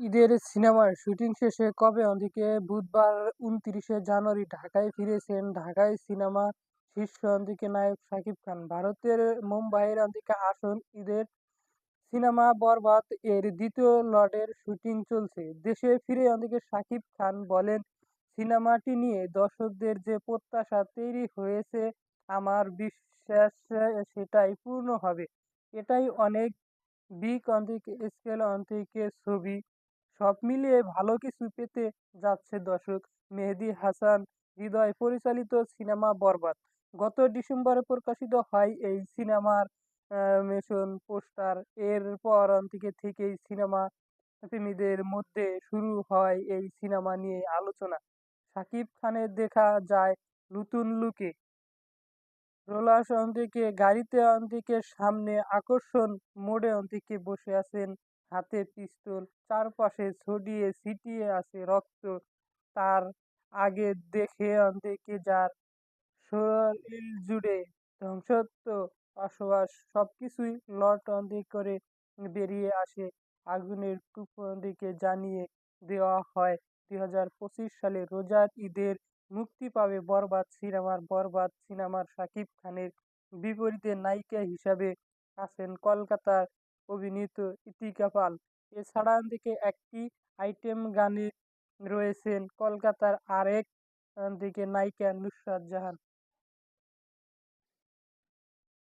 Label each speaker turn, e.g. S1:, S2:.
S1: ঈদের সিনেমার শুটিং শেষে কবে ওদিকে বুধবার ২৯শে জানুয়ারি ঢাকায় ফিরেছেন ঢাকাই সিনেমা শীর্ষ ওদিকে নায়ক শাকিব খান। ভারতের মুম্বাইয়ের ওদিকে আসন ঈদের সিনেমা 'বরবাদ' এর দ্বিতীয় লটের শুটিং চলছে। দেশে ফিরে ওদিকে শাকিব খান বলেন, সিনেমাটি নিয়ে দর্শকদের যে প্রত্যাশা তৈরি হয়েছে আমার বিশ্বাস সেটাই পূর্ণ হবে। এটাই অনেক বিগ অন্তিকে স্কেল অন্তিকে ছবি। সব মিলিয়ে ভালো কিছু পেতে যাচ্ছে দর্শক। মেহেদী হাসান হৃদয় পরিচালিত সিনেমা 'বরবাদ'। গত ডিসেম্বরে প্রকাশিত হয় এই সিনেমার মেশন পোস্টার। এরপর থেকেই সিনেমা প্রেমীদের মধ্যে শুরু হয় এই সিনেমা নিয়ে আলোচনা। শাকিব খানের দেখা যায় নতুন লুকে। রোলার অন্তিকে গাড়িতে অন্তিকে সামনে আকর্ষণ মোড়ে অন্তিকে বসে আছেন, হাতে পিস্তল, চারপাশে ছড়িয়ে ছিটিয়ে আছে রক্ত। তার আগে দেখে অন্তিকে যার শরীর জুড়ে ধ্বংসত্ব, বসবাস সবকিছুই লট অন্তিক করে বেরিয়ে আসে। আগুনের দিকে জানিয়ে দেওয়া হয় ২০২৫ সালে রোজার ঈদের মুক্তি পাবে বরবাদ সিনেমার। বরবাদ সিনেমার শাকিব খানের বিপরীতে নায়িকা হিসাবে আছেন কলকাতার অভিনীত ইতিকা পাল। এছাড়া দিকে একটি আইটেম গানে রয়েছেন কলকাতার আরেক দিকে নায়িকা নুসরাত জাহান।